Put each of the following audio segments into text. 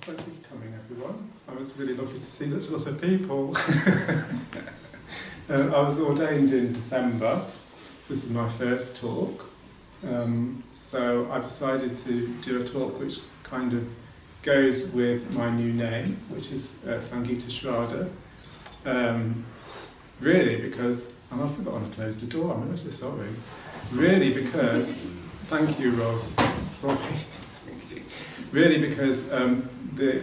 Thank you for coming, everyone. I was really lovely to see such lots of people. I was ordained in December, so this is my first talk. So I've decided to do a talk which kind of goes with my new name, which is Sangeetashraddha. Really because, and I've forgotten to close the door, I'm ever so sorry. Really because, thank you Ross, sorry. Really because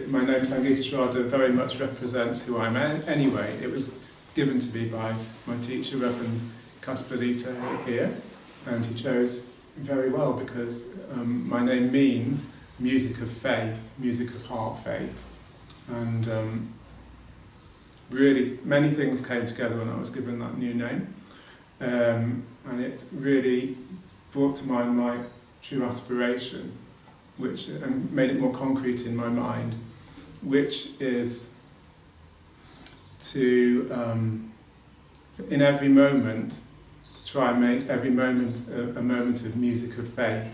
my name Sangeetashraddha very much represents who I am anyway. It was given to me by my teacher, Reverend Kasparita here, and he chose very well because my name means music of faith, music of heart faith. And really many things came together when I was given that new name, and it really brought to mind my true aspiration, which and made it more concrete in my mind, which is to, in every moment, to try and make every moment a moment of music of faith.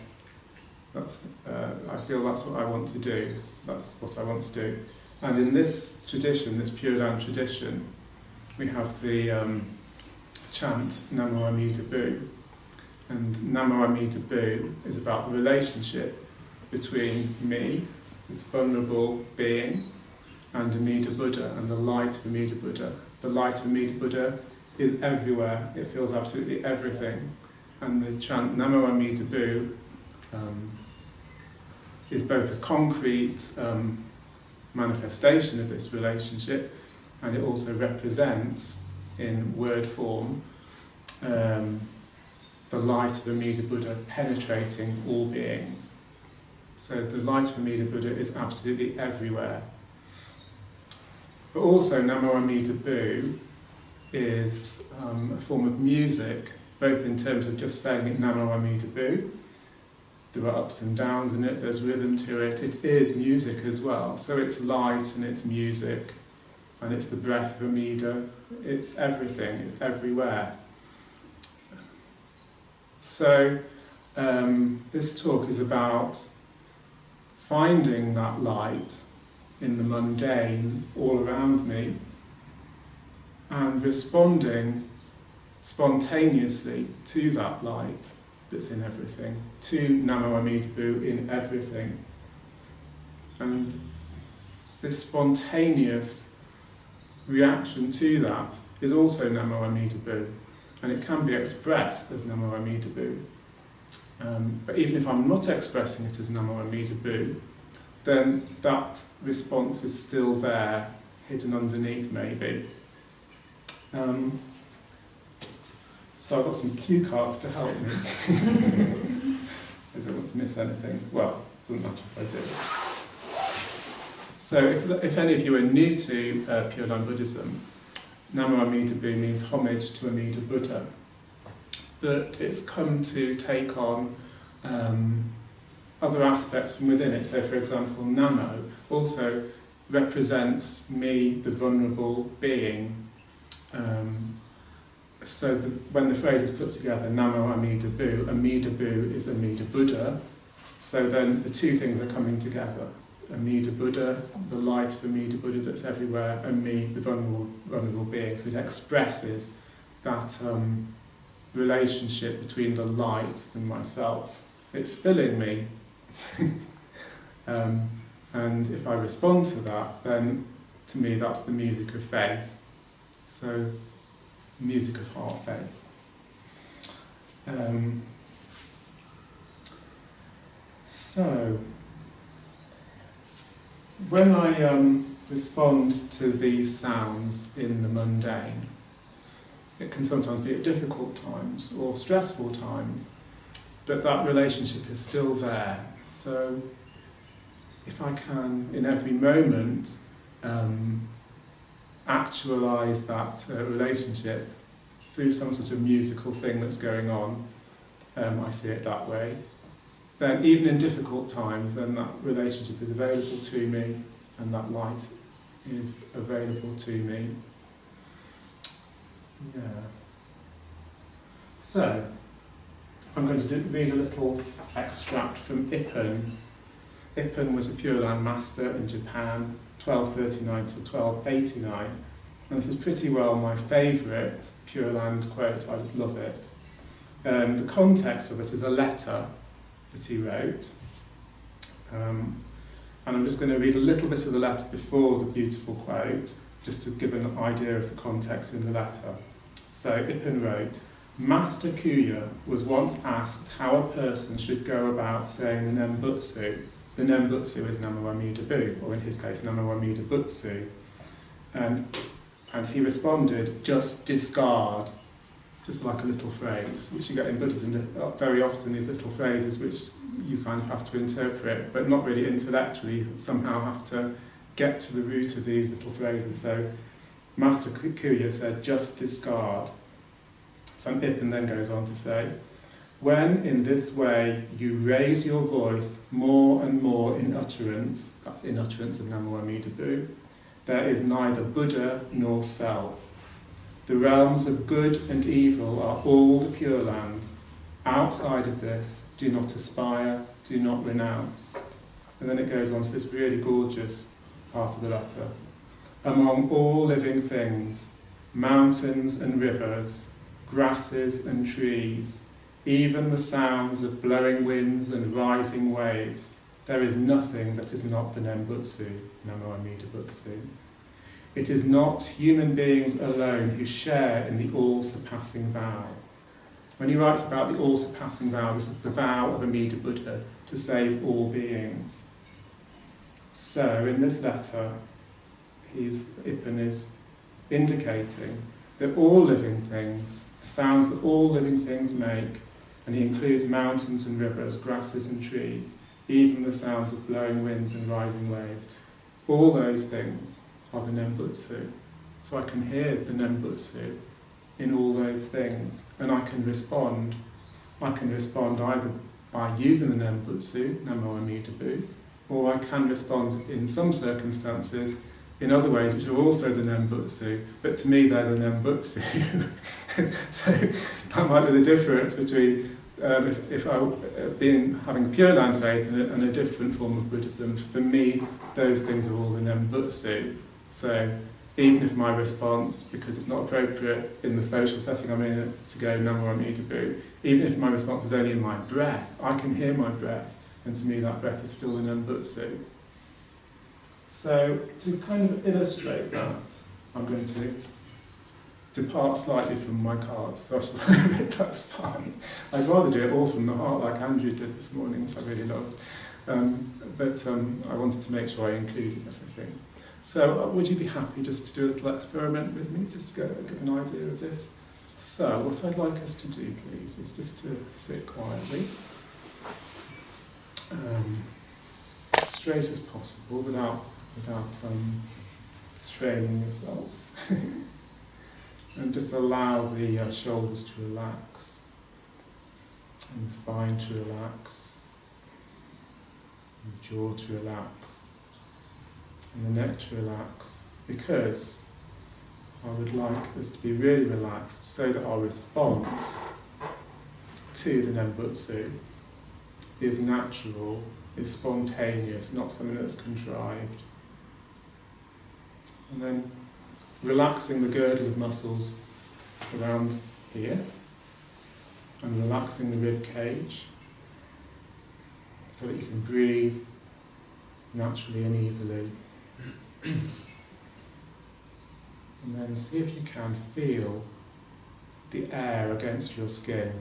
That's, I feel that's what I want to do. That's what I want to do. And in this tradition, this Pure Land tradition, we have the chant Namo Amida Bu. And Namo Amida Bu is about the relationship between me, this vulnerable being, and Amida Buddha, and the light of Amida Buddha. The light of Amida Buddha is everywhere, it feels absolutely everything. And the chant Namo Amida Bu is both a concrete manifestation of this relationship, and it also represents, in word form, the light of Amida Buddha penetrating all beings. So the light of Amida Buddha is absolutely everywhere. But also Namo Amida Bu is a form of music, both in terms of just saying it Namo Amida Bu. There are ups and downs in it, there's rhythm to it. It is music as well. So it's light and it's music, and it's the breath of Amida. It's everything, it's everywhere. So this talk is about finding that light in the mundane all around me and responding spontaneously to that light that's in everything, to Namo Amida Bu in everything. And this spontaneous reaction to that is also Namo Amida Bu, and it can be expressed as Namo Amida Bu. But even if I'm not expressing it as Namo Amida Bu, then that response is still there, hidden underneath maybe. So I've got some cue cards to help me. I don't want to miss anything. Well, it doesn't matter if I do. So if any of you are new to Pure Land Buddhism, Namo Amida Bu means homage to Amida Buddha. But it's come to take on other aspects from within it. So for example, Namo also represents me, the vulnerable being. So when the phrase is put together, Namo Amida Bu, Amida Bu is Amida Buddha. So then the two things are coming together. Amida Buddha, the light of Amida Buddha that's everywhere, and me, the vulnerable being. So it expresses that relationship between the light and myself. It's filling me. And if I respond to that, then to me that's the music of faith. So, music of heart faith. So, when I respond to these sounds in the mundane, it can sometimes be at difficult times or stressful times, but that relationship is still there. So, if I can, in every moment, actualise that relationship through some sort of musical thing that's going on, I see it that way, then even in difficult times, then that relationship is available to me and that light is available to me. Yeah. So, I'm going to read a little extract from Ippen, Ippen was a Pure Land master in Japan, 1239 to 1289. And this is pretty well my favourite Pure Land quote, I just love it. The context of it is a letter that he wrote. And I'm just going to read a little bit of the letter before the beautiful quote, just to give an idea of the context in the letter. So Ippen wrote, Master Kuya was once asked how a person should go about saying the Nembutsu. The Nembutsu is Namo Amida Bu, or in his case, Namo Amida Butsu. And he responded, just discard, just like a little phrase, which you get in Buddhism very often, these little phrases which you kind of have to interpret, but not really intellectually, you somehow have to get to the root of these little phrases. So Master Kuya said, just discard. So Ippen then goes on to say, when in this way you raise your voice more and more in utterance, that's in utterance of Namo Amida Bu, there is neither Buddha nor self. The realms of good and evil are all the Pure Land. Outside of this, do not aspire, do not renounce. And then it goes on to this really gorgeous part of the letter. Among all living things, mountains and rivers, grasses and trees, even the sounds of blowing winds and rising waves, there is nothing that is not the Nembutsu, Namo Amida Butsu. It is not human beings alone who share in the all-surpassing vow. When he writes about the all-surpassing vow, this is the vow of Amida Buddha to save all beings. So, in this letter, Ippen is indicating that all living things, the sounds that all living things make, and he includes mountains and rivers, grasses and trees, even the sounds of blowing winds and rising waves, all those things are the Nembutsu. So I can hear the Nembutsu in all those things, and I can respond. I can respond either by using the Nembutsu, Namo Amida Bu, or I can respond in some circumstances in other ways which are also the Nembutsu, but to me they're the Nembutsu. So that might be the difference between if I having a Pure Land faith and a different form of Buddhism. For me, those things are all the Nembutsu. So even if my response, because it's not appropriate in the social setting I'm in to go Namo Amida Bu, even if my response is only in my breath, I can hear my breath, and to me that breath is still the Nembutsu. So to kind of illustrate that, I'm going to depart slightly from my cards, so that's fine. I'd rather do it all from the heart like Andrew did this morning, which I really love. But I wanted to make sure I included everything. So would you be happy just to do a little experiment with me, just to get an idea of this? So what I'd like us to do, please, is just to sit quietly, straight as possible, without straining yourself. And just allow the shoulders to relax, and the spine to relax, and the jaw to relax, and the neck to relax, because I would like us to be really relaxed so that our response to the Nembutsu is natural, is spontaneous, not something that's contrived. And then relaxing the girdle of muscles around here, and relaxing the rib cage so that you can breathe naturally and easily. And then see if you can feel the air against your skin,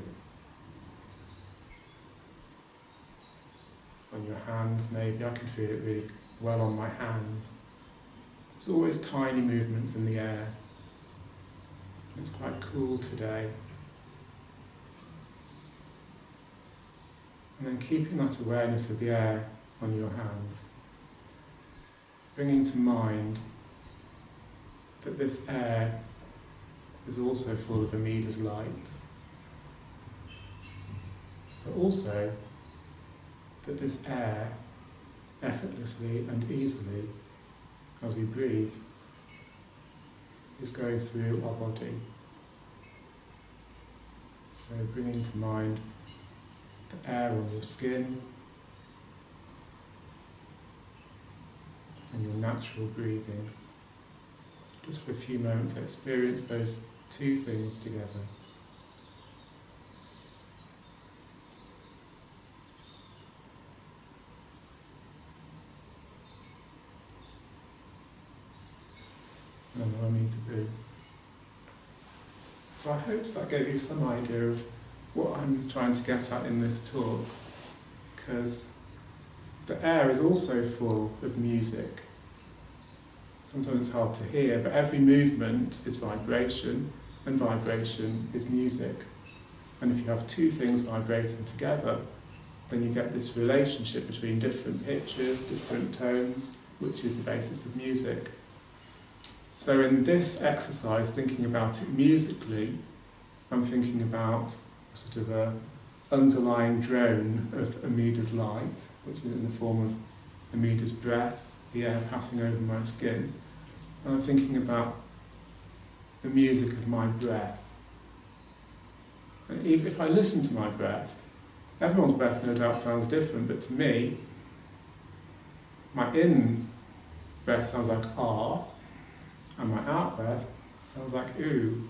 on your hands maybe. I can feel it really well on my hands. It's always tiny movements in the air. It's quite cool today. And then keeping that awareness of the air on your hands, bringing to mind that this air is also full of Amida's light, but also that this air, effortlessly and easily, as we breathe, is going through our body. So bringing to mind the air on your skin, and your natural breathing. Just for a few moments, experience those two things together. And what I mean to do. So I hope that gave you some idea of what I'm trying to get at in this talk, because the air is also full of music. Sometimes it's hard to hear, but every movement is vibration, and vibration is music. And if you have two things vibrating together, then you get this relationship between different pitches, different tones, which is the basis of music. So in this exercise, thinking about it musically, I'm thinking about a sort of a underlying drone of Amida's light, which is in the form of Amida's breath, the air passing over my skin. And I'm thinking about the music of my breath. And even if I listen to my breath, everyone's breath no doubt sounds different, but to me, my in breath sounds like ah, and my out breath sounds like ooh,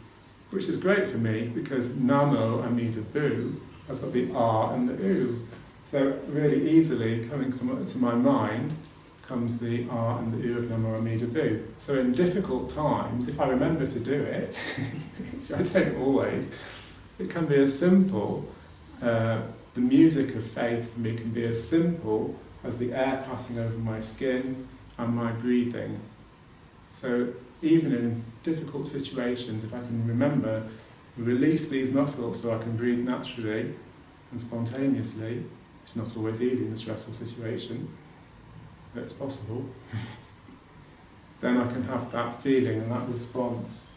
which is great for me because Namo Amida Boo has got the ah and the ooh. So really easily coming to my mind comes the ah and the ooh of Namo Amida Boo. So in difficult times, if I remember to do it, which I don't always, it can be as simple, the music of faith for me can be as simple as the air passing over my skin and my breathing. So even in difficult situations, if I can remember, release these muscles so I can breathe naturally and spontaneously, it's not always easy in a stressful situation, but it's possible, then I can have that feeling and that response.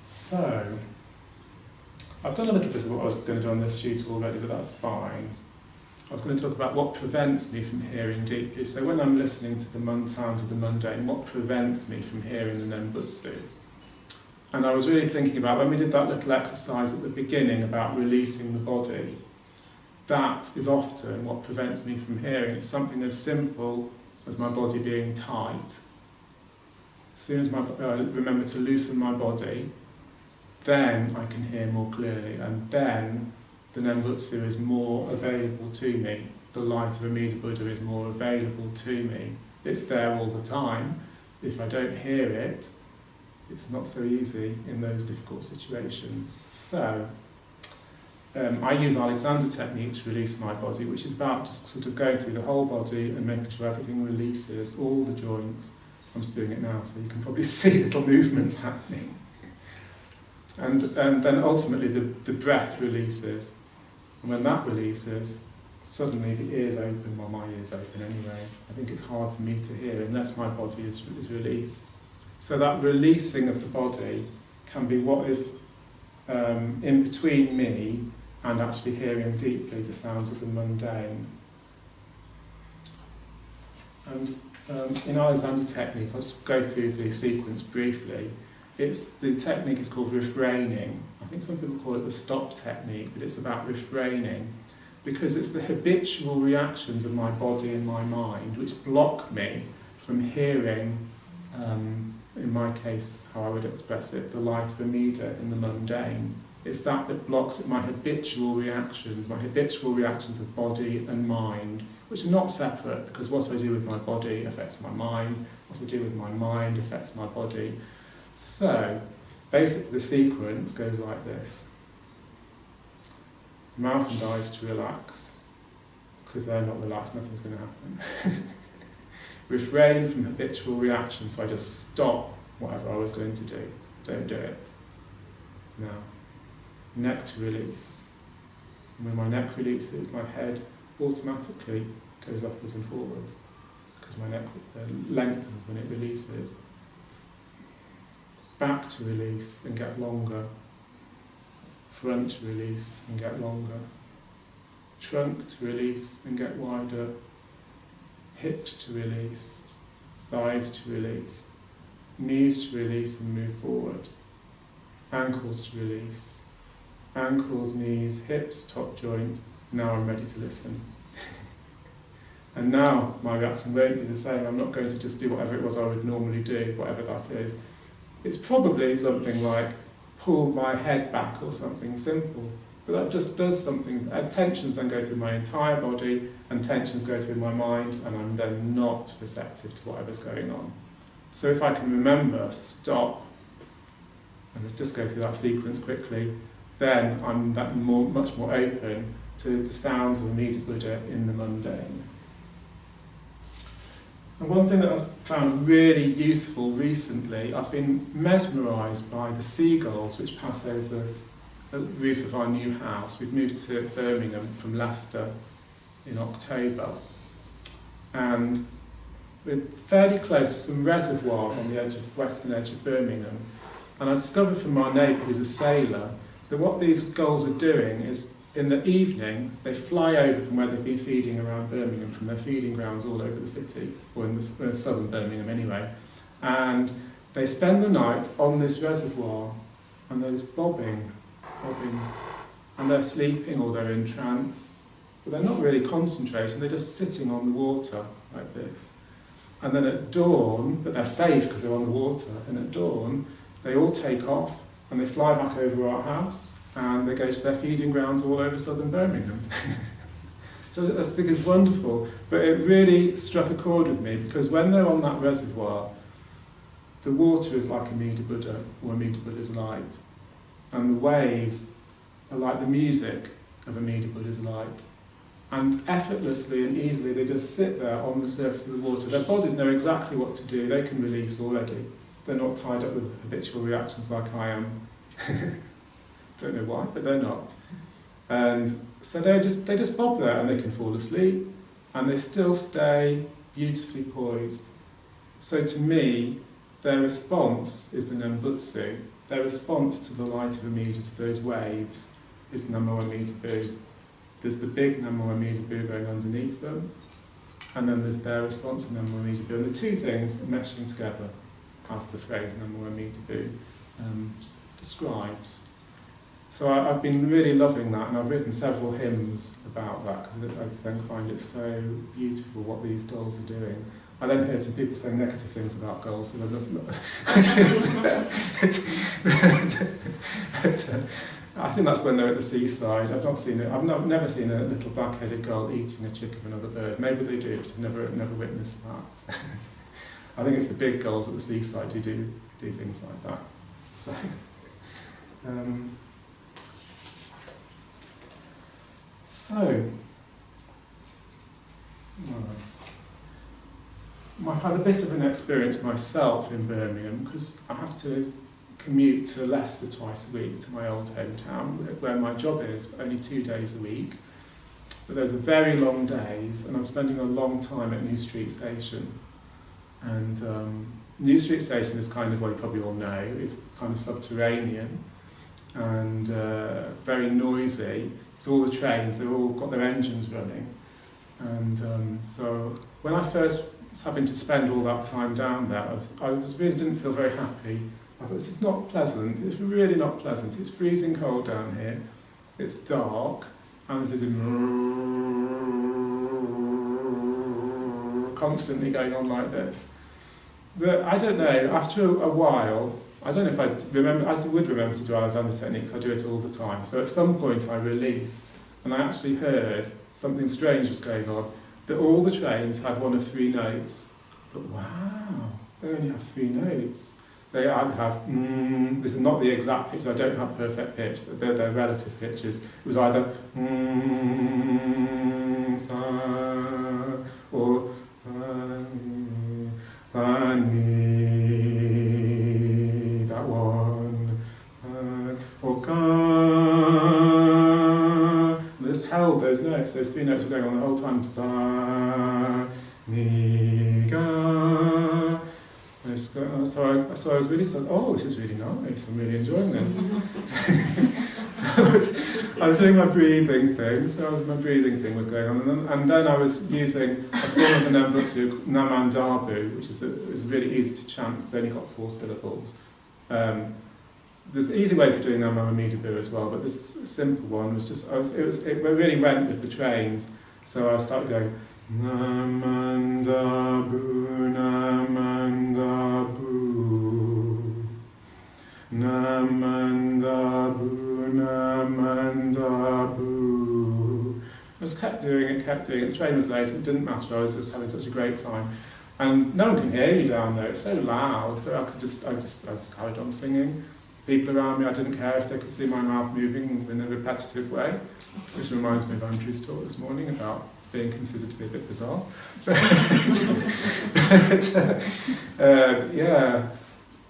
So, I've done a little bit of what I was going to do on this sheet already, but that's fine. I was going to talk about what prevents me from hearing deeply. So when I'm listening to the sounds of the mundane, what prevents me from hearing the Nembutsu? And I was really thinking about, when we did that little exercise at the beginning about releasing the body, that is often what prevents me from hearing. It's something as simple as my body being tight. As soon as I remember to loosen my body, then I can hear more clearly, and then the Nembutsu is more available to me. The light of Amida Buddha is more available to me. It's there all the time. If I don't hear it, it's not so easy in those difficult situations. So, I use Alexander technique to release my body, which is about just sort of going through the whole body and making sure everything releases, all the joints. I'm just doing it now, so you can probably see little movements happening. And then ultimately the breath releases. And when that releases, suddenly the ears open, well my ears open anyway. I think it's hard for me to hear unless my body is released. So that releasing of the body can be what is in between me and actually hearing deeply the sounds of the mundane. And in Alexander technique, I'll just go through the sequence briefly. The technique is called refraining. I think some people call it the stop technique, but it's about refraining because it's the habitual reactions of my body and my mind which block me from hearing, in my case, how I would express it, the light of Amida in the mundane. It's that blocks it, my habitual reactions of body and mind, which are not separate because what I do with my body affects my mind, what I do with my mind affects my body. So, basically the sequence goes like this. Mouth and eyes to relax, because if they're not relaxed, nothing's going to happen. Refrain from habitual reaction, so I just stop whatever I was going to do. Don't do it. Now, neck to release. And when my neck releases, my head automatically goes upwards and forwards, because my neck lengthens when it releases. Back to release and get longer. Front to release and get longer. Trunk to release and get wider. Hips to release. Thighs to release. Knees to release and move forward. Ankles to release. Ankles, knees, hips, top joint. Now I'm ready to listen. And now my reaction won't be the same. I'm not going to just do whatever it was I would normally do, whatever that is. It's probably something like pull my head back or something simple. But that just does something. Tensions then go through my entire body, and tensions go through my mind, and I'm then not receptive to whatever's going on. So if I can remember, stop, and just go through that sequence quickly, then I'm much more open to the sounds of immediate Buddha in the mundane. And one thing that I've found really useful recently, I've been mesmerised by the seagulls which pass over the roof of our new house. We've moved to Birmingham from Leicester in October, and we're fairly close to some reservoirs on the western edge of Birmingham. And I discovered from my neighbour, who's a sailor, that what these gulls are doing is, in the evening, they fly over from where they've been feeding around Birmingham, from their feeding grounds all over the city, or in the southern Birmingham anyway, and they spend the night on this reservoir, and they're just bobbing, and they're sleeping or they're in trance, but they're not really concentrating, they're just sitting on the water like this. And then at dawn, but they're safe because they're on the water, and at dawn, they all take off, and they fly back over our house, and they go to their feeding grounds all over southern Birmingham. So I think it's wonderful, but it really struck a chord with me, because when they're on that reservoir, the water is like Amida Buddha, or Amida Buddha's light, and the waves are like the music of Amida Buddha's light. And effortlessly and easily they just sit there on the surface of the water. Their bodies know exactly what to do, they can release already. They're not tied up with habitual reactions like I am. Don't know why, but they're not. And so they just bob there, and they can fall asleep, and they still stay beautifully poised. So to me, their response is the Nembutsu. Their response to the light of Amida, to those waves, is Namo Amida Bu. There's the big Namo Amida Bu going underneath them, and then there's their response to Namo Amida Bu. And the two things are meshing together, as the phrase Namo Amida Bu describes. So I've been really loving that, and I've written several hymns about that, because I then find it so beautiful what these gulls are doing. I then heard some people saying negative things about gulls, but I'm just not. I think that's when they're at the seaside. I've never seen a little black-headed gull eating a chick of another bird. Maybe they do, but I've never witnessed that. I think it's the big gulls at the seaside who do things like that. So, I've had a bit of an experience myself in Birmingham, because I have to commute to Leicester twice a week, to my old hometown, where my job is, only 2 days a week. But those are very long days, and I'm spending a long time at New Street Station. And New Street Station is kind of, well, you probably all know, it's kind of subterranean and very noisy. So all the trains, they've all got their engines running. And so when I first was having to spend all that time down there, I really didn't feel very happy. I thought, this is not pleasant, it's really not pleasant. It's freezing cold down here, it's dark, and there's this constantly going on like this. But I don't know, after a while, I don't know if I would remember to do Alexander techniques, I do it all the time. So at some point I released, and I actually heard something strange was going on, that all the trains had one of 3 notes. But wow, they only have 3 notes. They either have, this is not the exact pitch, I don't have perfect pitch, but they're relative pitches. It was either sa, or sa, mi, that one, or ka. And they just held those notes, those 3 notes were going on the whole time. Sa, mi, ga. So I was really like, oh, this is really nice, I'm really enjoying this. I was doing my breathing thing, my breathing thing was going on, and then I was using a form of the Nembutsu, Namandabu, which is really easy to chant, it's only got 4 syllables. There's easy ways of doing Namo Amida Bu as well, but this simple one was just, it really went with the trains, so I started going, Namandabu, namandabu, namandabu, namandabu. I just kept doing it, kept doing it. The train was late, it didn't matter, I was just having such a great time. And no one can hear me down there, it's so loud, so I just carried on singing. People around me, I didn't care if they could see my mouth moving in a repetitive way, which reminds me of Andrew's talk this morning about being considered to be a bit bizarre.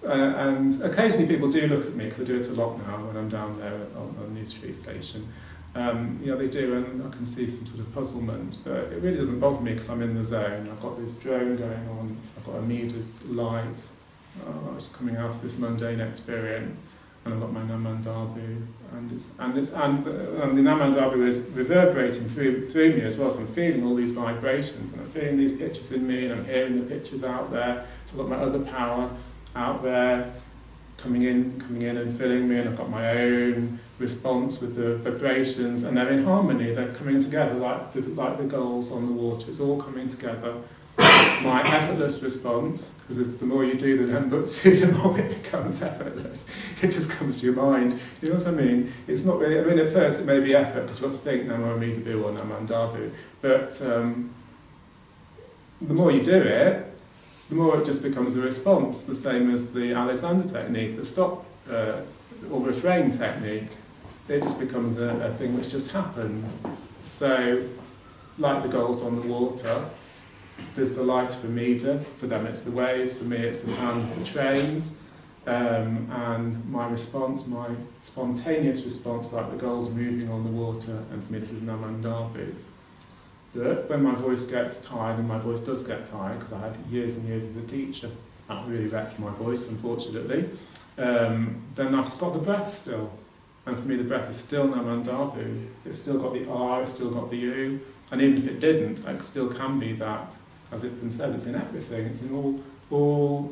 And occasionally people do look at me, because I do it a lot now when I'm down there on New Street station. They do, and I can see some sort of puzzlement, but it really doesn't bother me because I'm in the zone. I've got this drone going on, I've got a Midas light, I was coming out of this mundane experience, and I've got my Namandabu, and the Namandabu is reverberating through me as well, so I'm feeling all these vibrations, and I'm feeling these pictures in me, and I'm hearing the pictures out there, so I've got my other power out there, coming in and filling me, and I've got my own response with the vibrations, and they're in harmony, they're coming together like the gulls on the water, it's all coming together. My effortless response, because the more you do the Nembutsu, the more it becomes effortless. It just comes to your mind, you know what I mean? It's not really, at first it may be effort, because you've got to think Namo Amidabu or Namandabu, but the more you do it, the more it just becomes a response, the same as the Alexander technique, the stop or refrain technique. It just becomes a thing which just happens. So, like the gulls on the water, there's the light of Amida, for them it's the waves, for me it's the sound of the trains, and my response, my spontaneous response, like the gulls moving on the water, and for me this is Namandabu. But when my voice gets tired, and my voice does get tired, because I had years and years as a teacher, that really wrecked my voice, unfortunately, then I've got the breath still. And for me the breath is still Namandabu. It's still got the R, it's still got the U, and even if it didn't, it still can be that. As it says, it's in everything, it's in all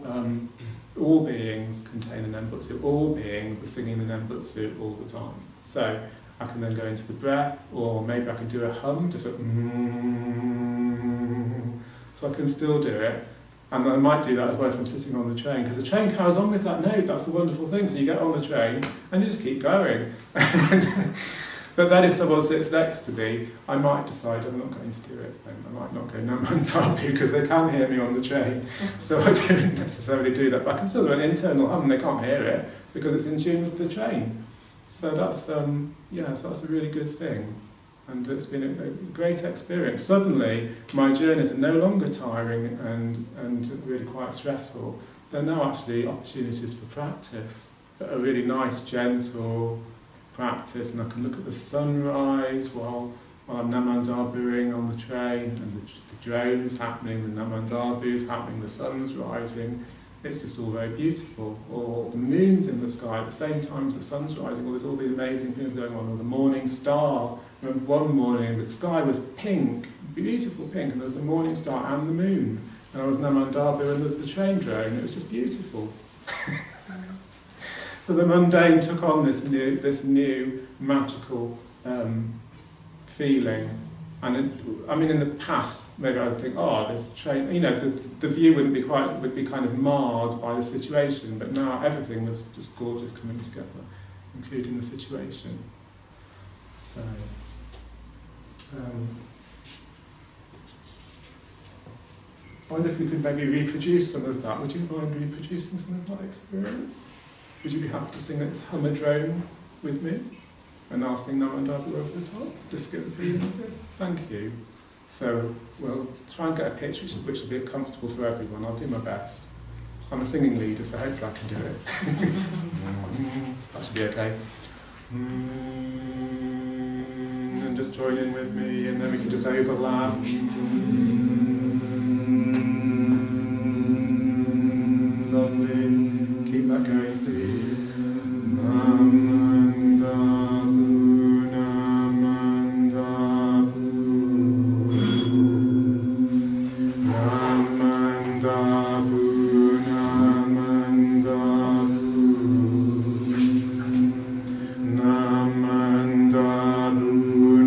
beings contain the Nembutsu, all beings are singing the Nembutsu all the time. So I can then go into the breath, or maybe I can do a hum, just a so I can still do it. And I might do that as well if I'm sitting on the train, because the train carries on with that note, that's the wonderful thing. So you get on the train and you just keep going. But then if someone sits next to me, I might decide I'm not going to do it. I might not go Namandabu, because they can hear me on the train. So I don't necessarily do that. But I can still do an internal hum, they can't hear it, because it's in tune with the train. So that's, so that's a really good thing. And it's been a great experience. Suddenly, my journeys are no longer tiring and really quite stressful. They're now actually opportunities for practice, a really nice, gentle practice, and I can look at the sunrise while I'm Namandabuing on the train, and the drone's happening, the Namandabu's happening, the sun's rising. It's just all very beautiful. Or the moon's in the sky at the same time as the sun's rising, or there's all these amazing things going on, or the morning star. I remember one morning the sky was pink, beautiful pink, and there was the morning star and the moon. And I was Namandabu and there's the train drone, it was just beautiful. So the mundane took on this new magical feeling. And in the past, maybe I would think, this train, the view would be kind of marred by the situation, but now everything was just gorgeous coming together, including the situation. So, I wonder if we could maybe reproduce some of that. Would you mind reproducing some of that experience? Would you be happy to sing this hum a drone with me? And I'll sing Namandabu over the top, just to get the feeling of it. Thank you. So we'll try and get a pitch which will be comfortable for everyone. I'll do my best. I'm a singing leader, so hopefully I can do it. That should be okay. And just join in with me, and then we can just overlap. Lovely. Keep that going, please. Namandabu, Namandabu, Namandabu, Namandabu, Namandabu,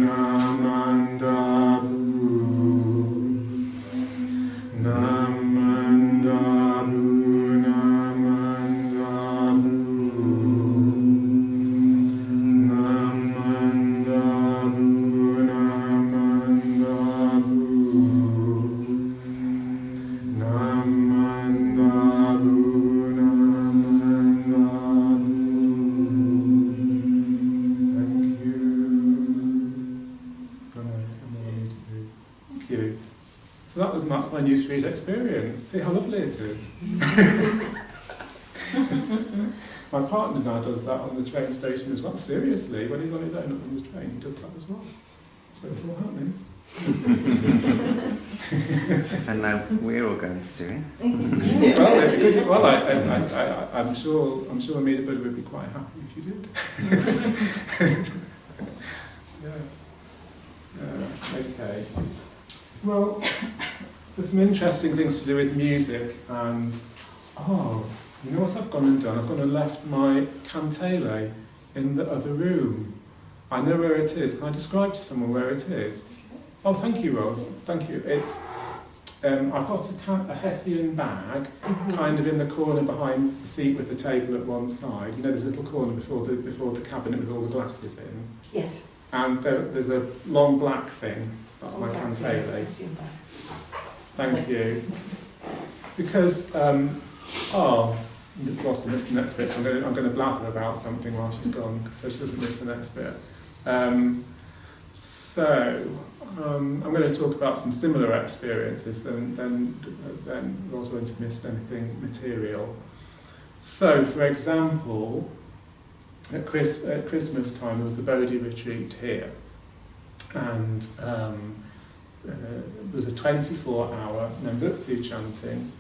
Namandabu. So that's my New Street experience. See how lovely it is. My partner now does that on the train station as well. Seriously, when he's on his own up on the train, he does that as well. So it's all happening. And now we're all going to do it. I'm sure Amida Buddha would be quite happy if you did. Okay. Well, there's some interesting things to do with music, and you know what I've gone and done? I've gone and left my kantele in the other room. I know where it is. Can I describe to someone where it is? Oh, thank you, Rose. Thank you. It's I've got a Hessian bag, kind of in the corner behind the seat with the table at one side. You know, there's a little corner before the cabinet with all the glasses in. Yes. And there's a long black thing. That's my kantele. Thank you. Because Ross will miss the next bit, so I'm going to blabber about something while she's gone, so she doesn't miss the next bit. I'm going to talk about some similar experiences, then Ross won't have missed anything material. So, for example, at Christmas time there was the Bodhi retreat here, and there was a 24-hour Nembutsu chanting.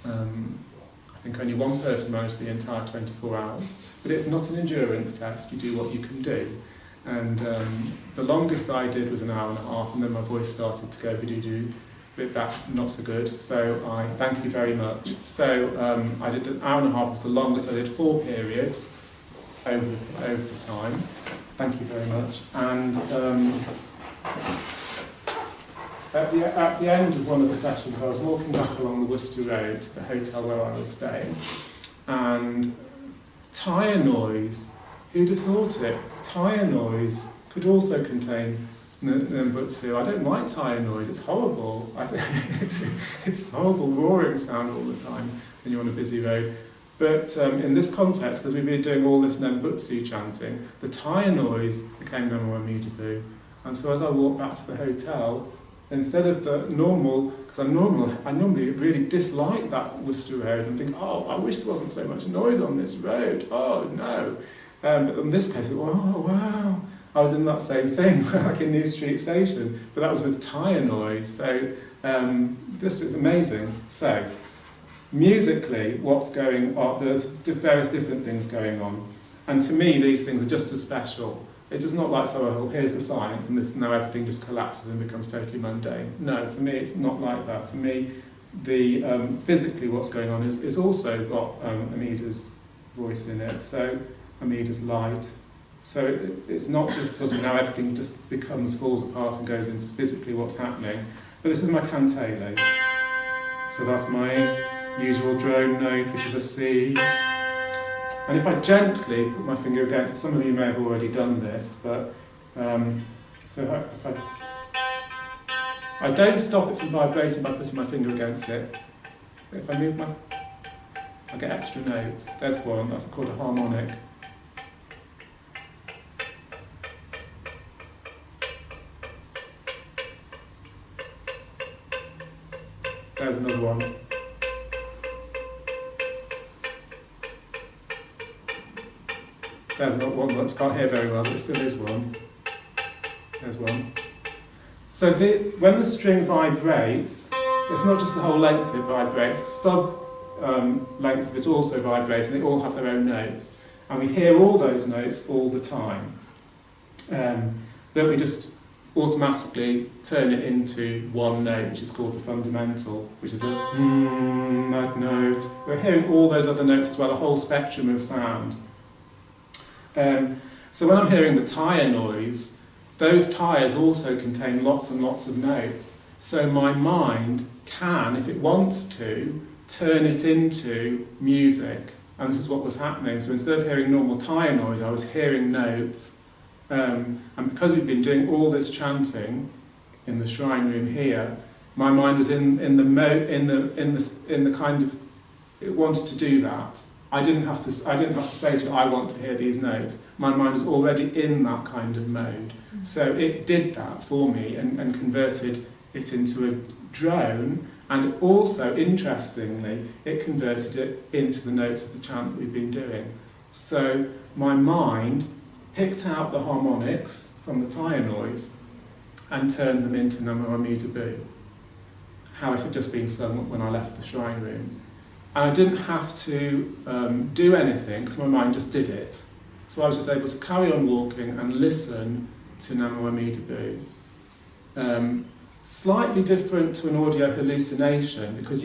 I think only one person managed the entire 24 hours, but it's not an endurance test, you do what you can do. And the longest I did was an hour and a half, and then my voice started to go bidoo-doo, bit back, not so good, so I thank you very much. So I did an hour and a half, was the longest. I did 4 periods over the time. Thank you very much. And at the end of one of the sessions, I was walking back along the Worcester Road to the hotel where I was staying, and tyre noise, who'd have thought it? Tyre noise could also contain Nembutsu. I don't like tyre noise, it's horrible. It's a horrible roaring sound all the time when you're on a busy road. But in this context, because we've been doing all this Nembutsu chanting, the tyre noise became Namo Amida Bu. And so as I walked back to the hotel, instead of the normal, because I normally really dislike that Worcester Road and think, oh, I wish there wasn't so much noise on this road, oh no. But in this case, oh wow, I was in that same thing, like in New Street Station, but that was with tyre noise, so this is amazing. So, musically, what's going on, there's various different things going on, and to me these things are just as special. It is not like, so here's the science and this, now everything just collapses and becomes totally mundane. No, for me it's not like that. For me, the physically what's going on is also got Amida's voice in it, so Amida's light. So it's not just sort of now everything just falls apart and goes into physically what's happening. But this is my kantele. So that's my usual drone note, which is a C. And if I gently put my finger against it, some of you may have already done this, but so if I don't stop it from vibrating by putting my finger against it. But if I move I get extra notes. There's one, that's called a harmonic. There's another one. There's not one that you can't hear very well, but it still is one. There's one. So when the string vibrates, it's not just the whole length of it vibrates, sub-lengths of it also vibrate, and they all have their own notes. And we hear all those notes all the time. Then we just automatically turn it into one note, which is called the fundamental, which is the that note. We're hearing all those other notes as well, a whole spectrum of sound. So when I'm hearing the tyre noise, those tyres also contain lots and lots of notes. So my mind can, if it wants to, turn it into music. And this is what was happening. So instead of hearing normal tyre noise, I was hearing notes. And because we've been doing all this chanting in the shrine room here, my mind was in the kind of, it wanted to do that. I didn't have to say to it, I want to hear these notes. My mind was already in that kind of mode. So it did that for me and converted it into a drone, and also, interestingly, it converted it into the notes of the chant that we've been doing. So my mind picked out the harmonics from the tire noise and turned them into Namo Amida Bu, how it had just been sung when I left the shrine room. And I didn't have to do anything, because my mind just did it. So I was just able to carry on walking and listen to Namo Amida Bu. Slightly different to an audio hallucination, because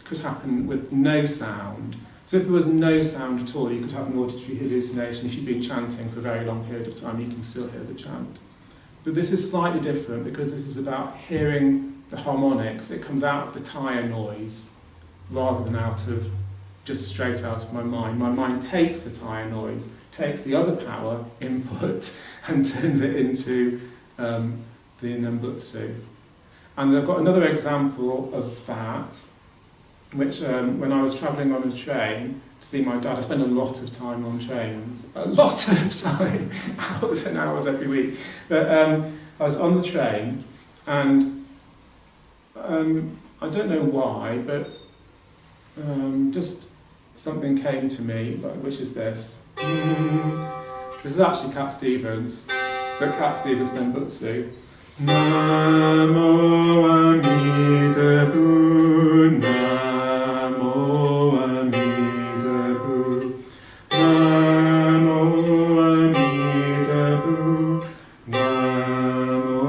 could happen with no sound. So if there was no sound at all, you could have an auditory hallucination. If you've been chanting for a very long period of time, you can still hear the chant. But this is slightly different, because this is about hearing the harmonics. It comes out of the tire noise, rather than just straight out of my mind. My mind takes the tire noise, takes the other power input, and turns it into the Nembutsu. And I've got another example of that, which when I was travelling on a train to see my dad, I spend a lot of time on trains, a lot of time, hours and hours every week. But I was on the train, and I don't know why, but just something came to me, which is this. This is actually Cat Stevens, but Cat Stevens Nembutsu. Namo Amida Bu, Namo Amida Bu, Namo Amida Bu, Namo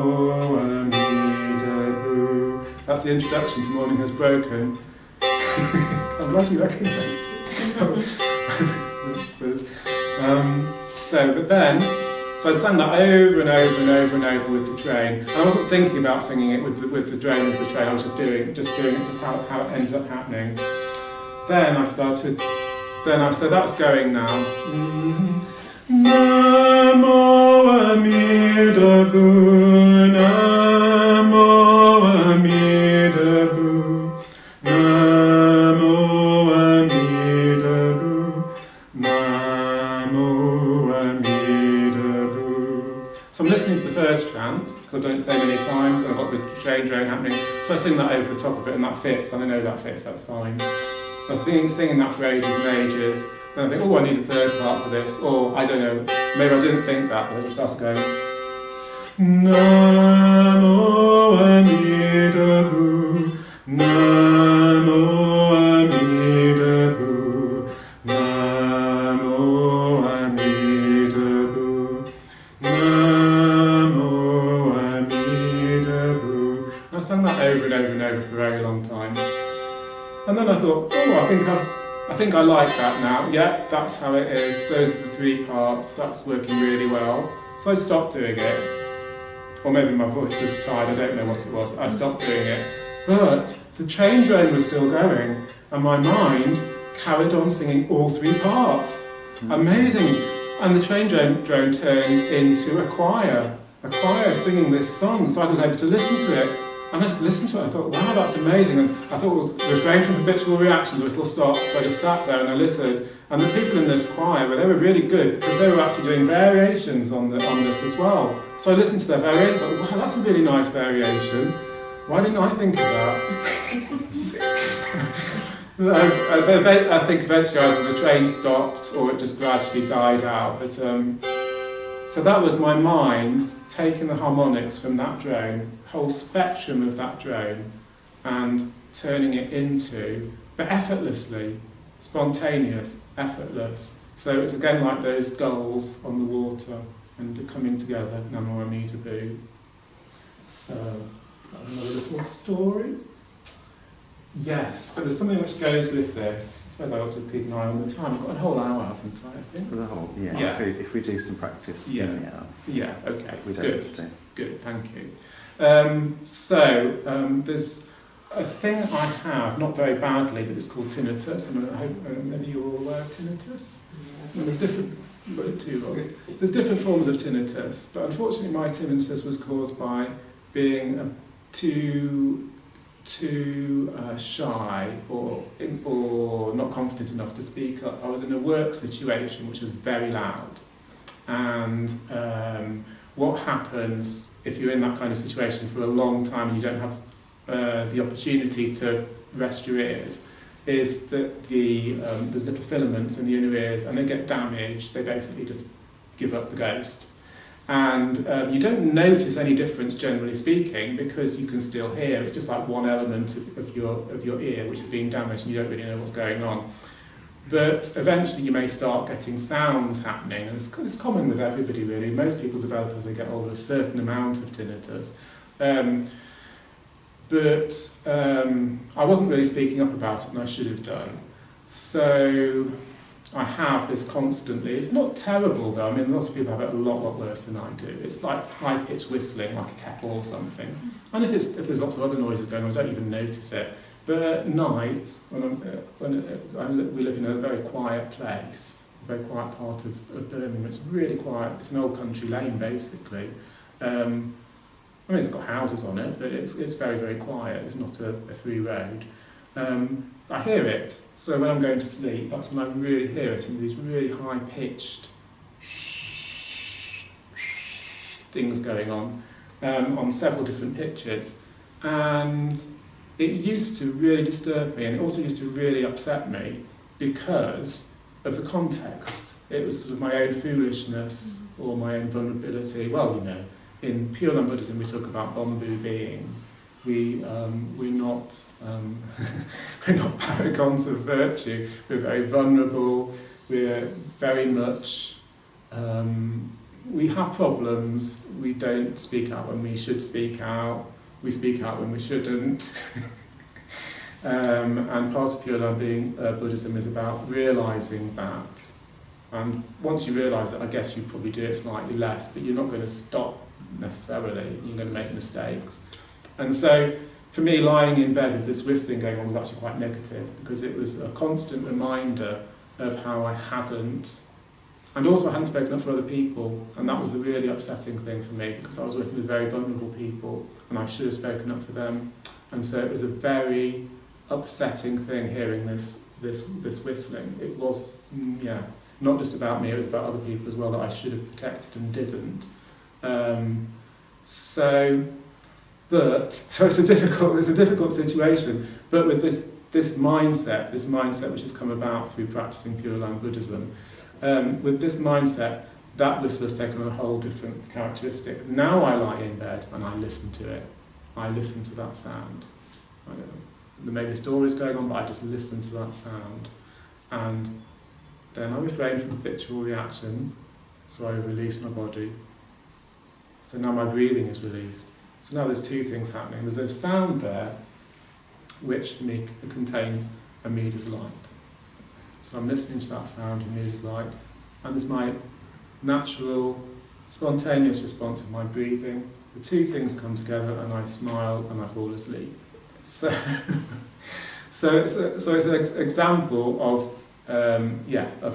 Amida Bu. That's the introduction to Morning Has Broken. I'm glad you recognised it. That's good. So I sang that over and over and over and over with the train. And I wasn't thinking about singing it with the drone of the train. I was just doing it, just how it ended up happening. So that's going now. Namo Amida Bu, Namo Amida Bu, Namo Amida Bu, Namo Amida Bu. So I'm listening to the first chant, because I've done it so many times, and I've got the train drone happening, so I sing that over the top of it, and that fits, and I know that fits, that's fine. So I'm singing that for ages and ages, then I think, oh, I need a third part for this, or I don't know, maybe I didn't think that, but I just started going, Namo Amida Bu, Namo Amida Bu, Namo Amida Bu, Namo Amida Bu. I sang that over and over and over for a very long time. And then I thought, oh, I think I like that now. Yeah, that's how it is. Those are the three parts. That's working really well. So I stopped doing it. Or maybe my voice was tired, I don't know what it was, but I stopped doing it. But the train drone was still going, and my mind carried on singing all three parts. Amazing. And the train drone turned into a choir singing this song, so I was able to listen to it. And I just listened to it, I thought, wow, that's amazing. And I thought, well, refrain from habitual reactions or it'll stop. So I just sat there and I listened. And the people in this choir, they were really good, because they were actually doing variations on this as well. So I listened to their variations, I thought, wow, that's a really nice variation. Why didn't I think of that? I think eventually either the train stopped or it just gradually died out. But so that was my mind taking the harmonics from that drone, whole spectrum of that drone, and turning it into, but effortlessly, spontaneous, effortless. So it's again like those gulls on the water and coming together, Namo Amida Bu. So, another little story. Yes, but there's something which goes with this. I suppose I ought to keep an eye on the time. I've got a whole hour, haven't I think? For the whole, yeah. Yeah. If we do some practice. Yeah. Yeah, Okay. we don't Good. have to. Good. Thank you. There's a thing I have, not very badly, but it's called tinnitus. And I hope maybe you're all aware of tinnitus. And there's different. There's different forms of tinnitus, but unfortunately, my tinnitus was caused by being too shy or not confident enough to speak up. I was in a work situation which was very loud, and what happens if you're in that kind of situation for a long time and you don't have the opportunity to rest your ears, is that there's little filaments in the inner ears and they get damaged, they basically just give up the ghost. And you don't notice any difference, generally speaking, because you can still hear. It's just like one element of your ear which is being damaged and you don't really know what's going on. But eventually you may start getting sounds happening, and it's common with everybody really. Most people develop as they get older a certain amount of tinnitus. But I wasn't really speaking up about it, and I should have done. So I have this constantly. It's not terrible though. I mean, lots of people have it a lot worse than I do. It's like high-pitched whistling, like a kettle or something. And if there's lots of other noises going on, I don't even notice it. But at night, we live in a very quiet place, a very quiet part of Birmingham. It's really quiet. It's an old country lane, basically. I mean, it's got houses on it, but it's very, very quiet. It's not a through road. I hear it, so when I'm going to sleep, that's when I really hear it, in these really high-pitched things going on several different pitches. And it used to really disturb me, and it also used to really upset me because of the context. It was sort of my own foolishness or my own vulnerability. Well, you know, in Pure Land Buddhism we talk about Bamboo beings. We're not we're not paragons of virtue. We're very vulnerable. We're very much we have problems. We don't speak out when we should speak out. We speak out when we shouldn't. And part of Pure Land Buddhism is about realising that. And once you realise it, I guess you probably do it slightly less, but you're not going to stop necessarily. You're going to make mistakes. And so, for me, lying in bed with this whistling going on was actually quite negative, because it was a constant reminder of how I hadn't, and also I hadn't spoken up for other people, and that was the really upsetting thing for me, because I was working with very vulnerable people, and I should have spoken up for them. And so it was a very upsetting thing hearing this whistling. It was, not just about me, it was about other people as well that I should have protected and didn't. So it's a difficult situation. But with this mindset which has come about through practicing Pure Land Buddhism, with this mindset, that whistle has taken on a whole different characteristic. Now I lie in bed and I listen to it. I listen to that sound. There may be stories going on, but I just listen to that sound. And then I refrain from habitual reactions, so I release my body. So now my breathing is released. So now there's two things happening. There's a sound there, which for me contains a Midas light. So I'm listening to that sound in Midas light, and there's my natural, spontaneous response of my breathing. The two things come together, and I smile and I fall asleep. So it's an example of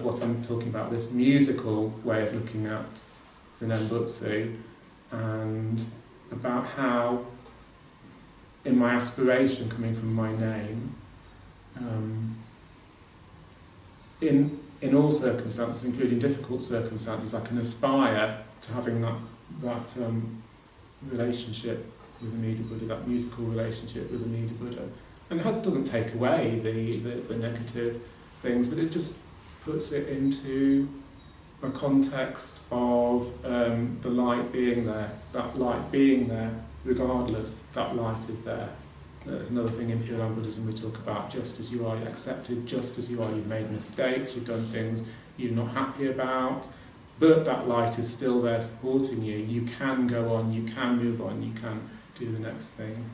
what I'm talking about. This musical way of looking at the Nembutsu, and about how, in my aspiration coming from my name, in all circumstances, including difficult circumstances, I can aspire to having that relationship with Amida Buddha, that musical relationship with Amida Buddha. And it doesn't take away the negative things, but it just puts it into a context of the light being there, that light being there, regardless, that light is there. There's another thing in Pure Land Buddhism we talk about, just as you are, you're accepted, just as you are, you've made mistakes, you've done things you're not happy about, but that light is still there supporting you. You can go on, you can move on, you can do the next thing.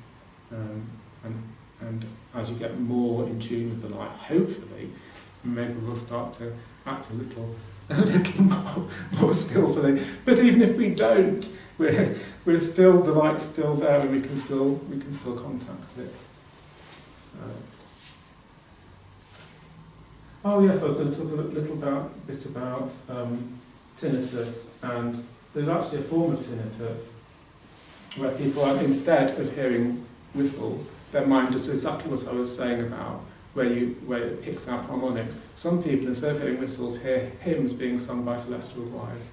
And as you get more in tune with the light, hopefully, maybe we'll start to act a little more skillfully. But even if we don't, we're still, the light's still there, and we can still contact it. So, oh yes, I was going to talk a little bit about tinnitus, and there's actually a form of tinnitus where people are, instead of hearing whistles, their mind does exactly what I was saying about, where it picks out harmonics. Some people, instead of hearing whistles, hear hymns being sung by celestial choirs.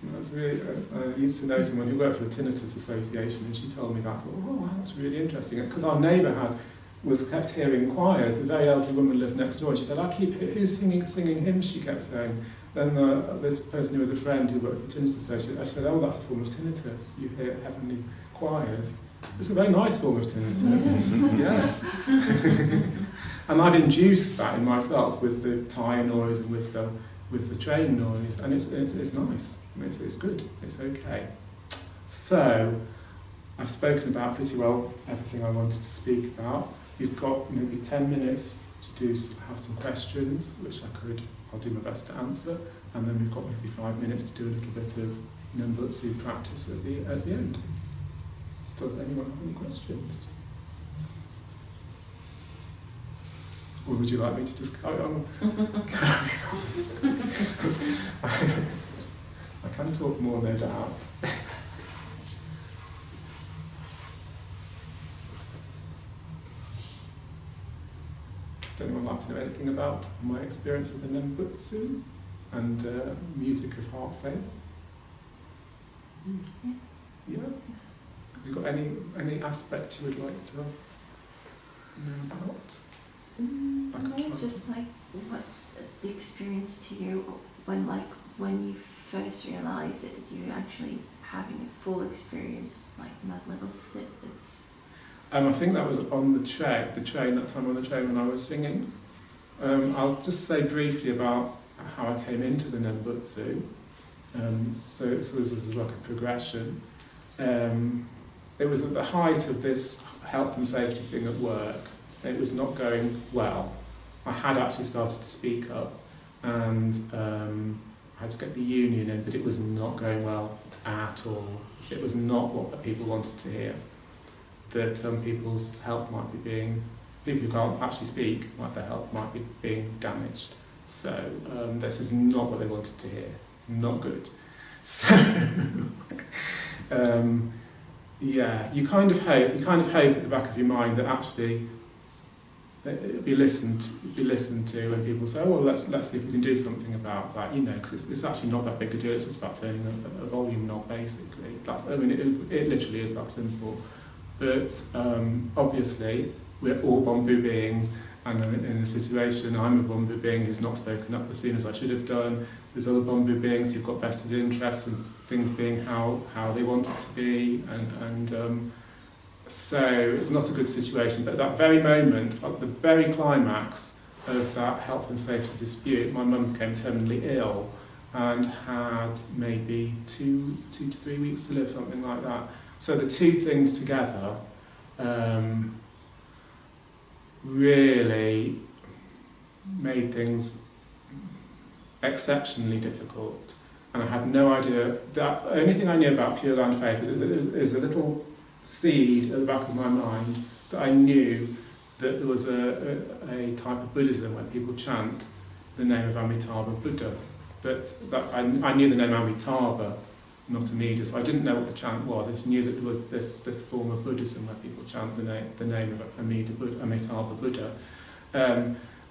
That's really, I used to know someone who worked for the Tinnitus Association, and she told me that. Oh, wow, that's really interesting. Because our neighbour kept hearing choirs. A very elderly woman lived next door, and she said, who's singing hymns, she kept saying. Then this person who was a friend who worked for the Tinnitus Association, I said, oh, that's a form of tinnitus. You hear heavenly choirs. It's a very nice form of tinnitus. Yeah. And I've induced that in myself with the tyre noise and with the train noise, and it's nice. It's good. It's okay. So I've spoken about pretty well everything I wanted to speak about. You've got maybe 10 minutes to have some questions, which I'll do my best to answer, and then we've got maybe 5 minutes to do a little bit of Nembutsu practice at the end. Does anyone have any questions? Or would you like me to just carry on? I can talk more, no doubt. Does anyone like to know anything about my experience of the Nembutsu and music of heart faith? Yeah? Have you got any aspect you would like to know about? Just like, what's the experience to you when you first realize that you're actually having a full experience? It's like not little snippets. I think that was on the train that time on the train when I was singing. I'll just say briefly about how I came into the Nembutsu. So this is like a progression. It was at the height of this health and safety thing at work. It was not going well. I had actually started to speak up, and I had to get the union in, but it was not going well at all. It was not what people wanted to hear. That some people's health might be people who can't actually speak, like their health might be being damaged. So this is not what they wanted to hear. Not good. So yeah, you kind of hope at the back of your mind that actually be listened to, and people say, oh, well, let's see if we can do something about that, because it's actually not that big a deal. It's just about turning a volume knob, basically. It literally is that simple. But obviously, we're all Bombu beings, and in a situation, I'm a Bombu being who's not spoken up as soon as I should have done. There's other Bombu beings who've got vested interests in things being how they want it to be, and so it's not a good situation. But at that very moment, at the very climax of that health and safety dispute, my mum became terminally ill and had maybe 2 to 3 weeks to live, something like that. So the two things together really made things exceptionally difficult. And I had no idea. The only thing I knew about Pure Land Faith is a little seed at the back of my mind that I knew that there was a type of Buddhism where people chant the name of Amitabha Buddha. But I knew the name Amitabha, not Amida, so I didn't know what the chant was. I just knew that there was this form of Buddhism where people chant the name of Amitabha Buddha.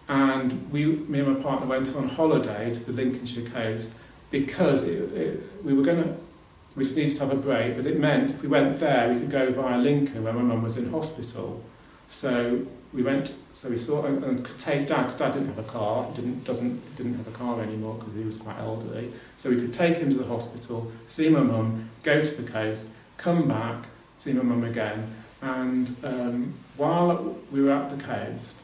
And me and my partner went on holiday to the Lincolnshire coast because we just needed to have a break, but it meant if we went there, we could go via Lincoln where my mum was in hospital. So we saw and could take Dad, because Dad didn't have a car, didn't have a car anymore because he was quite elderly. So we could take him to the hospital, see my mum, go to the coast, come back, see my mum again. And while we were at the coast,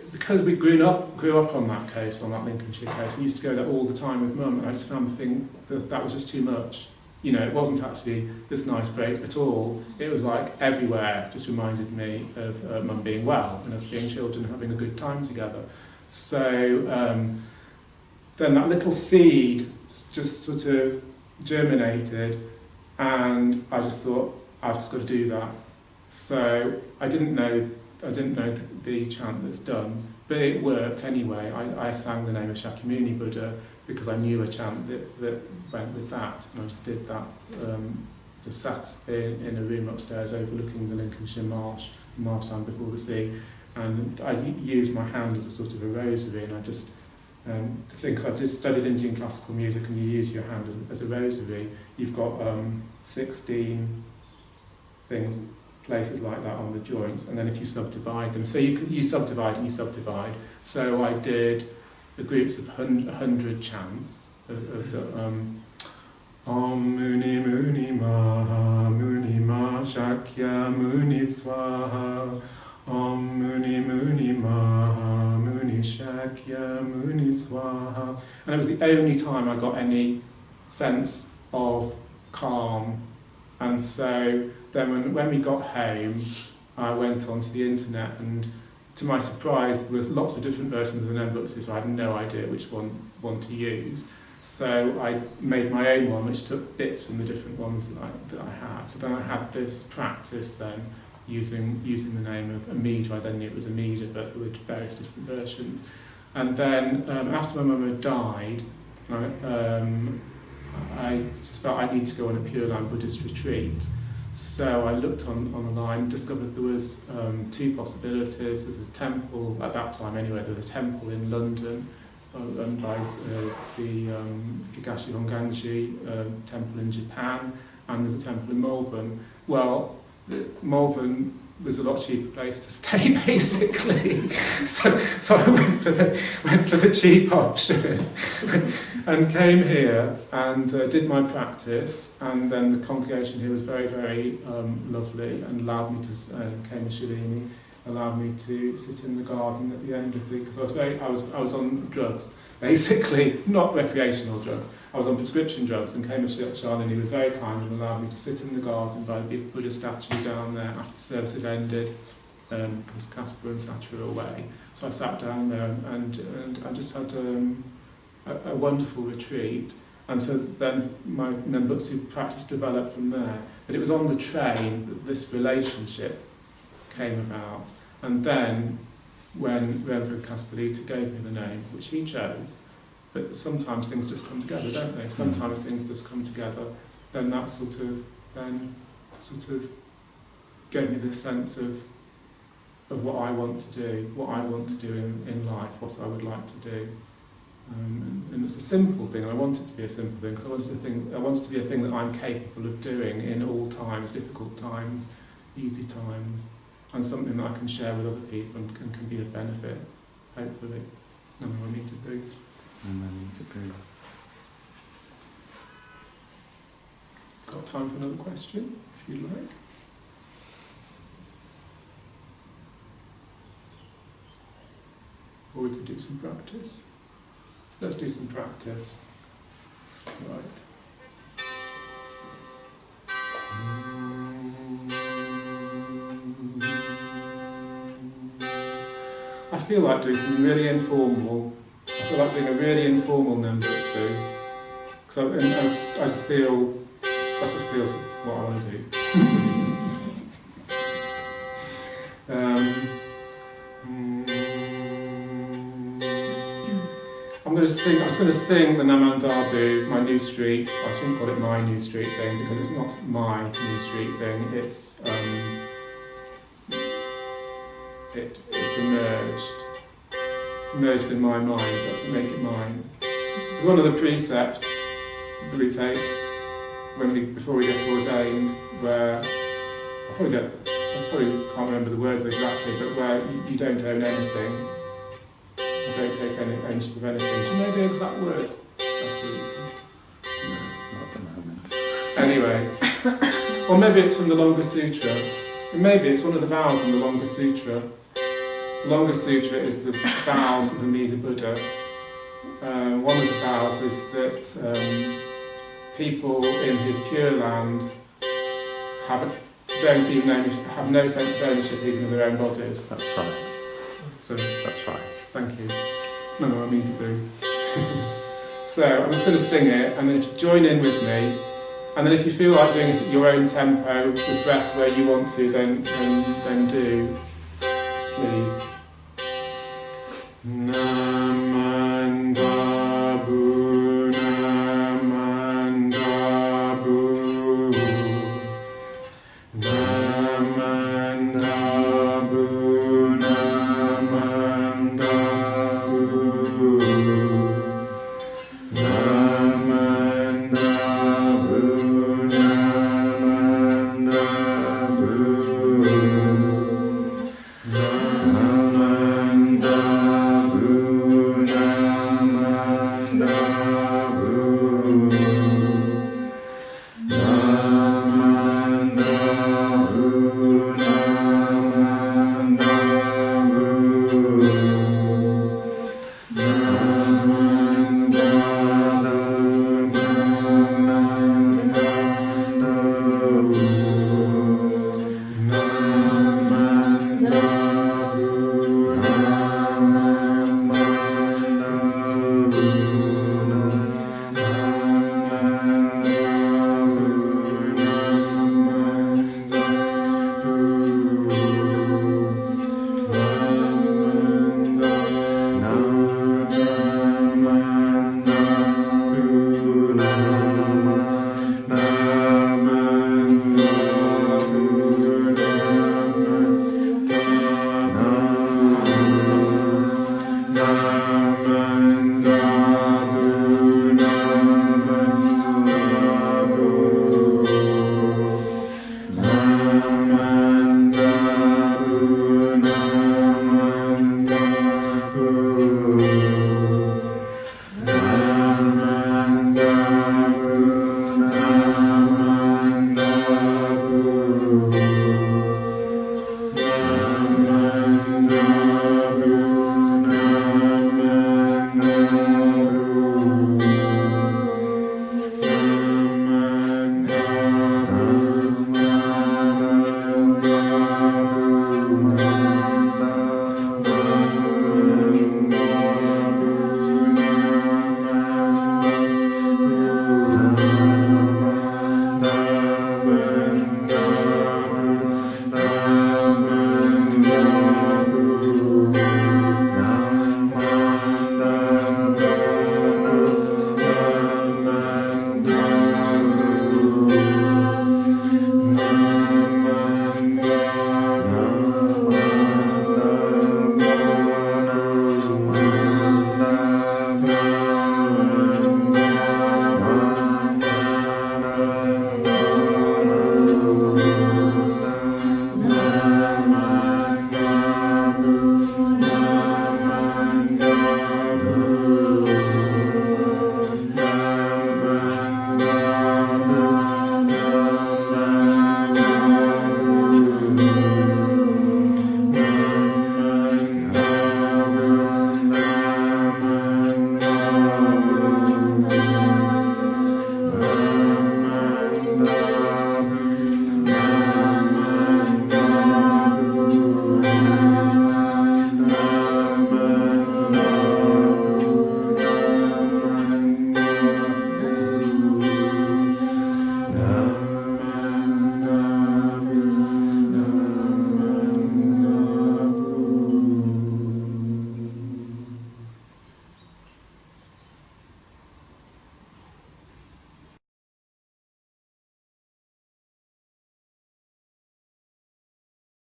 because we grew up on that coast, on that Lincolnshire coast, we used to go there all the time with Mum, and I just found the thing that was just too much. It wasn't actually this nice break at all. It was like everywhere, just reminded me of Mum being well and us being children having a good time together. So then that little seed just sort of germinated, and I just thought, I've just got to do that. So I didn't know the chant that's done, but it worked anyway. I sang the name of Shakyamuni Buddha because I knew a chant that went with that, and I just did that. Just sat in a room upstairs overlooking the Lincolnshire marshland before the sea, and I used my hand as a sort of a rosary, and I just the thing, because I've just studied Indian classical music and you use your hand as a rosary, you've got 16 things, places like that on the joints, and then if you subdivide them, so you subdivide and you subdivide. So I did the groups of 100 chants of the Om Muni Muni Maha Muni Ma Shakya Muni Swaha Om Muni Muni Maha Muni Shakya Muni Swaha. And it was the only time I got any sense of calm. And so then when we got home, I went onto the internet, and to my surprise there was lots of different versions of the Nembutsu, so I had no idea which one to use. So I made my own one, which took bits from the different ones that I had. So then I had this practice then, using the name of Amida. I then knew it was Amida, but there were various different versions. And then after my mum had died, I just felt I needed to go on a Pure Land Buddhist retreat. So I looked online, discovered there was 2 possibilities. There's a temple, at that time anyway, there was a temple in London, run by the Higashi Honganji temple in Japan, and there's a temple in Malvern. Well, Malvern was a lot cheaper place to stay, basically. so I went for the cheap option and came here and did my practice, and then the congregation here was very, very lovely and allowed me to, Kema Shalini, allowed me to sit in the garden at the end of the, because I was on drugs, basically, not recreational drugs. I was on prescription drugs, and Kema Shalini was very kind and allowed me to sit in the garden by the big Buddha statue down there after the service had ended, because Caspar and Sacha were away. So I sat down there and I just had a wonderful retreat. And so then my Nembutsu practice developed from there. But it was on the train that this relationship came about. And then when Reverend Casperita gave me the name, which he chose, but sometimes things just come together, don't they? Sometimes things just come together. Then that sort of gave me this sense of what I want to do, in life, what I would like to do. And it's a simple thing, and I want it to be a simple thing, because I want it to be a thing that I'm capable of doing in all times, difficult times, easy times, and something that I can share with other people and can be of benefit, hopefully. No more need to be. Got time for another question, if you'd like? Or we could do some practice. Let's do some practice. Right. I feel like doing something really informal. I feel like doing a really informal Nembutsu. Because I just feel, that just feels what I want to do. I was going to sing the Namandabu, my New Street. I shouldn't call it my New Street thing, because it's not my New Street thing. It's emerged in my mind. Let's make it mine. It's one of the precepts that we take before we get ordained, where I probably can't remember the words exactly, but where you don't own anything. Don't take any ownership of anything. Do you know the exact words? That's brilliant. No, not at the moment. Anyway, or maybe it's from the Longa Sutra. And maybe it's one of the vows in the Longa Sutra. The Longa Sutra is the vows of Amida Buddha. One of the vows is that people in his Pure Land have no sense of ownership even of their own bodies. That's right. So that's right. Thank you. No, I mean to do. So I'm just going to sing it, and then if you join in with me, and then if you feel like doing it at your own tempo, with breath where you want to, then do, please. Nam